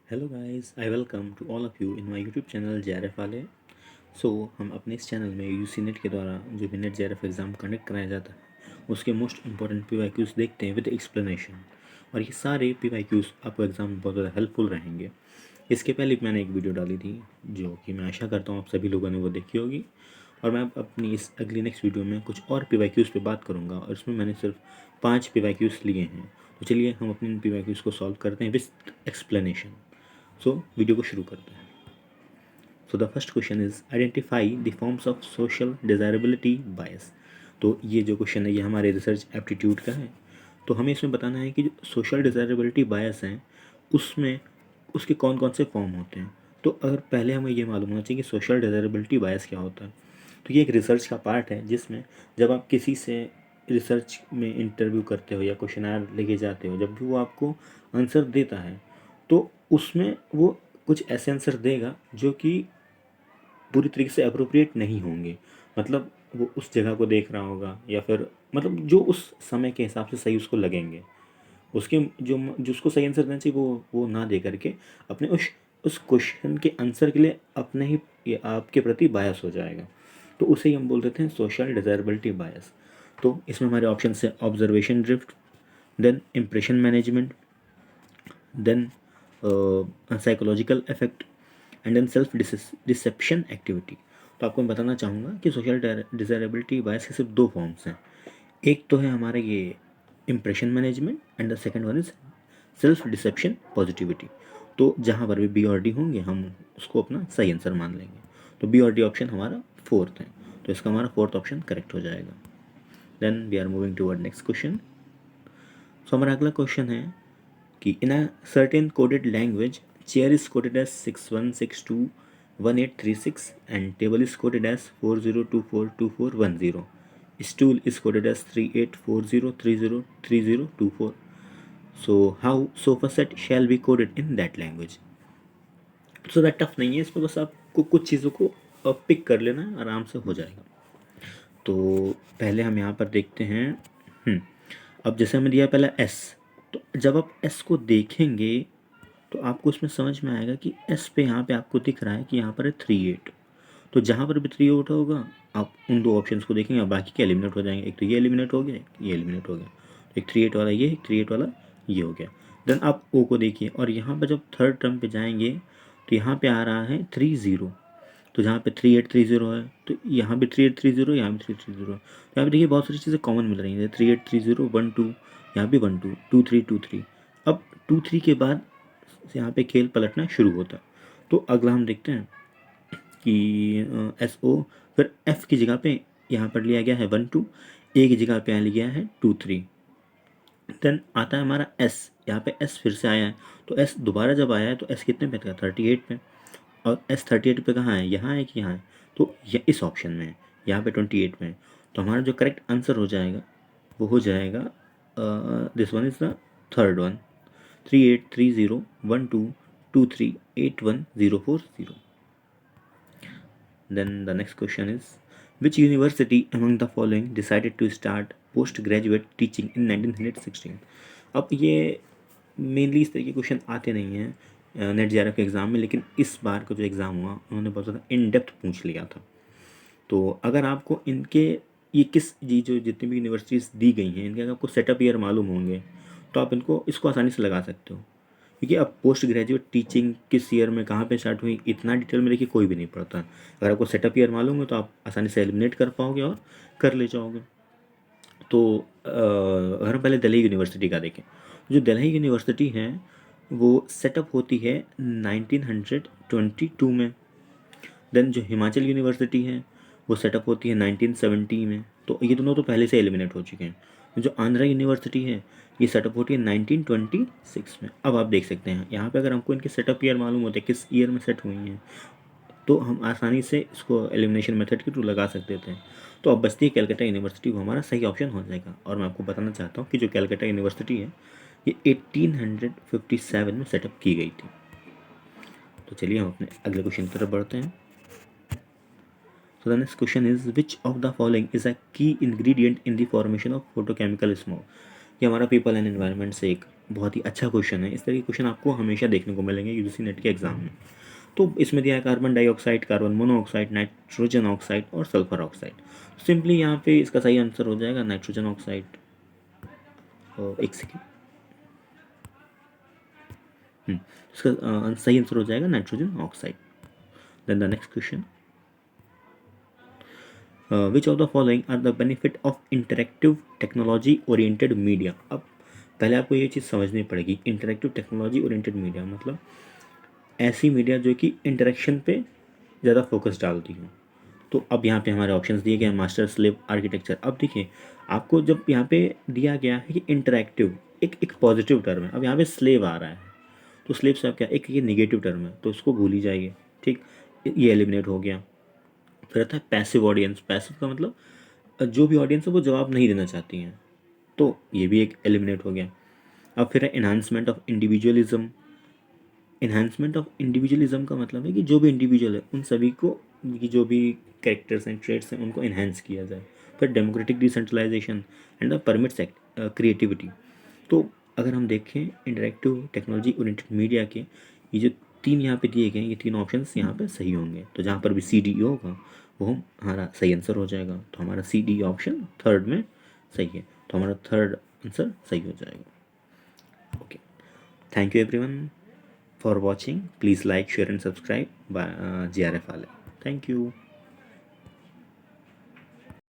Hello guys, I welcome to all of you in my YouTube channel JRF वाले। So हम अपने इस channel में यूजी नेट के द्वारा जो भी नेट जेआरएफ एग्ज़ाम कंडक्ट कराया जाता है उसके मोस्ट इंपॉर्टेंट पीवाईक्यूज़ देखते हैं विद एक्सप्लेनेशन। और ये सारे पीवाईक्यूज़ आपको एग्ज़ाम में बहुत ज़्यादा हेल्पफुल रहेंगे। इसके पहले भी मैंने एक वीडियो डाली थी जो कि मैं आशा करता हूँ आप सभी लोगों ने वो देखी होगी। और मैं अपनी इस अगली नेक्स्ट वीडियो में कुछ और पीवाईक्यूज़ पे बात करूँगा और इसमें मैंने सिर्फ 5 पीवाईक्यूज़ लिए हैं। तो चलिए हम अपने इन पीवाईक्यूज़ को सॉल्व करते हैं विद एक्सप्लेनेशन। सो वीडियो को शुरू करते हैं। So the first question is identify the forms of social desirability bias. तो ये जो क्वेश्चन है ये हमारे रिसर्च एप्टीट्यूड का है। तो हमें इसमें बताना है कि जो सोशल डिज़ायरेबिलिटी बायस हैं उसमें उसके कौन कौन से फॉर्म होते हैं। तो अगर पहले हमें ये मालूम होना चाहिए कि सोशल डिज़ायरेबिलिटी बायस क्या होता है। तो ये एक रिसर्च का पार्ट है जिसमें जब आप किसी से रिसर्च में इंटरव्यू करते हो या क्वेश्चनर लेके जाते हो, जब भी वो आपको आंसर देता है तो उसमें वो कुछ ऐसे आंसर देगा जो कि पूरी तरीके से अप्रोप्रिएट नहीं होंगे। मतलब वो उस जगह को देख रहा होगा या फिर मतलब जो उस समय के हिसाब से सही उसको लगेंगे। उसके जो उसको सही आंसर देना चाहिए वो ना दे करके अपने उस क्वेश्चन के आंसर के लिए अपने ही ये आपके प्रति बायस हो जाएगा। तो उसे ही हम बोल देते हैं सोशल डिज़ायरेबिलिटी बायस। तो इसमें हमारे ऑप्शन है observation drift, then impression management, then psychological effect and then self deception activity. तो आपको मैं बताना चाहूँगा कि सोशल डिज़ायरेबिलिटी बायस के सिर्फ दो फॉर्म्स हैं। एक तो है हमारा ये impression management and the second one is self deception positivity. तो जहाँ पर भी बी और डी होंगे हम उसको अपना सही आंसर मान लेंगे। तो बी और डी ऑप्शन हमारा फोर्थ है, तो इसका हमारा फोर्थ ऑप्शन करेक्ट हो जाएगा। Then we are moving toward next question. So हमारा अगला क्वेश्चन है कि in a certain coded language, chair is coded as 61621836 and table is coded as 40242410. Stool is coded as 3840303024. So how sofa set shall be coded in that language? So that tough नहीं है, इसमें बस आपको कुछ चीज़ों को pick कर लेना है, आराम से हो जाएगा। तो पहले हम यहाँ पर देखते हैं। अब जैसे हमें दिया पहला एस, तो जब आप एस को देखेंगे तो आपको उसमें समझ में आएगा कि एस पे यहाँ पे आपको दिख रहा है कि यहाँ पर है 38। तो जहाँ पर भी 38 होगा आप उन दो ऑप्शंस को देखेंगे, बाकी के एलिमिनेट हो जाएंगे। एक तो ये एलिमिनेट हो गया, एक ये एलिमिनेट हो गया। तो एक 38 वाला ये, एक 38 वाला ये हो गया। देन आप ओ को देखिए और यहाँ पर जब थर्ड टर्म पे जाएंगे तो यहाँ पे आ रहा है 30। तो जहाँ पे 3830 है तो यहाँ भी 3830, यहाँ भी 3830 है। तो यहाँ पे देखिए बहुत सारी चीज़ें कॉमन मिल रही हैं, 3830 12, यहाँ भी 12 23 23। अब 23 के बाद यहाँ पे खेल पलटना शुरू होता है। तो अगला हम देखते हैं कि एस ओ, फिर एफ की जगह पे यहाँ पर लिया गया है 12, ए की जगह पे यहाँ लिया है 23। देन आता है हमारा एस, यहाँ पे एस फिर से आया है। तो एस दोबारा जब आया है तो एस कितने पे था, 38 पे। और एस 38 पे कहाँ है, यहाँ है कि यहाँ है, तो ये इस ऑप्शन में है, यहाँ पे 28 में है। तो हमारा जो करेक्ट आंसर हो जाएगा वो हो जाएगा this one is the third one, 383012238104. Then the next question is, which university among the following decided to start postgraduate teaching in 1916? अब ये मेनली इस तरह के क्वेश्चन आते नहीं हैं नेट जेआरएफ के एग्ज़ाम में, लेकिन इस बार का जो एग्ज़ाम हुआ उन्होंने बहुत ज़्यादा इन डेप्थ पूछ लिया था। तो अगर आपको इनके ये किस ये जो जितनी भी यूनिवर्सिटीज़ दी गई हैं इनके अगर आपको सेटअप ईयर मालूम होंगे तो आप इसको आसानी से लगा सकते हो। क्योंकि अब पोस्ट ग्रेजुएट टीचिंग किस ईयर में कहाँ पे स्टार्ट हुई इतना डिटेल में देखिए कोई भी नहीं पढ़ता। अगर आपको सेटअप ईयर मालूम है तो आप आसानी से एलिमिनेट कर पाओगे और कर ले जाओगे। तो अगर हम पहले दिल्ली यूनिवर्सिटी का देखें, जो दिल्ली यूनिवर्सिटी है वो सेटअप होती है 1922 में। देन जो हिमाचल यूनिवर्सिटी है वो सेटअप होती है 1970 में। तो ये दोनों तो पहले से एलिमिनेट हो चुके हैं। जो आंध्रा यूनिवर्सिटी है ये सेटअप होती है 1926 में। अब आप देख सकते हैं यहाँ पे अगर हमको इनके सेटअप ईयर मालूम होते हैं किस ईयर में सेट हुई हैं तो हम आसानी से इसको एलिमिनेशन मेथड के थ्रू लगा सकते थे। तो अब बचती है कैलकाटा यूनिवर्सिटी, वो हमारा सही ऑप्शन हो जाएगा। और मैं आपको बताना चाहता हूँ कि जो कैलकाटा यूनिवर्सिटी है ये 1857 में सेटअप की गई थी। तो चलिए हम अपने अगले क्वेश्चन की तरफ बढ़ते हैं। So the next question is, which of the following is a key ingredient in the formation of photochemical smoke? ये हमारा पीपल एंड एनवायरनमेंट से एक बहुत ही अच्छा क्वेश्चन है। इस तरह के क्वेश्चन आपको हमेशा देखने को मिलेंगे यूजीसी नेट के एग्जाम में। तो इसमें दिया है carbon dioxide, carbon monoxide, nitrogen oxide और सल्फर ऑक्साइड। सिंपली यहाँ पे इसका सही आंसर हो जाएगा नाइट्रोजन ऑक्साइड। एक सेकेंड, इसका सही आंसर हो जाएगा nitrogen oxide. Then the next question, which of the following are the benefit of interactive technology oriented media. अब पहले आपको ये चीज़ समझनी पड़ेगी, इंटरेक्टिव टेक्नोलॉजी ओरिएंटेड मीडिया मतलब ऐसी मीडिया जो कि इंटरेक्शन पे ज़्यादा फोकस डालती हो। तो अब यहाँ पे हमारे ऑप्शंस दिए गए हैं, मास्टर स्लेव आर्किटेक्चर। अब देखिए आपको जब यहाँ पे दिया गया है कि इंटरेक्टिव एक पॉजिटिव टर्म है, अब यहाँ पे स्लेव आ रहा है, तो स्लेव से आप क्या, एक ये निगेटिव टर्म है तो उसको भूल ही जाइए, ठीक, ये एलिमिनेट हो गया। फिर आता है पैसिव ऑडियंस। पैसिव का मतलब जो भी ऑडियंस है वो जवाब नहीं देना चाहती हैं, तो ये भी एक एलिमिनेट हो गया। अब फिर है enhancement of individualism. Enhancement of individualism का मतलब है कि जो भी इंडिविजुअल है उन सभी को, की जो भी कैरेक्टर्स हैं, ट्रेड्स हैं, उनको इन्हेंस किया जाए। फिर democratic decentralisation and the permits creativity. तो अगर हम देखें इंटरेक्टिव टेक्नोलॉजी ओरिएंटेड मीडिया के ये जो तीन यहाँ पे दिए गए हैं, ये तीन ऑप्शंस यहाँ पे सही होंगे। तो जहाँ पर भी सी डी होगा वो हमारा सही आंसर हो जाएगा। तो हमारा सी डी ऑप्शन थर्ड में सही है, तो हमारा थर्ड आंसर सही हो जाएगा। Okay, thank you everyone for watching. Please like, share and subscribe by JRF Wale. Thank you.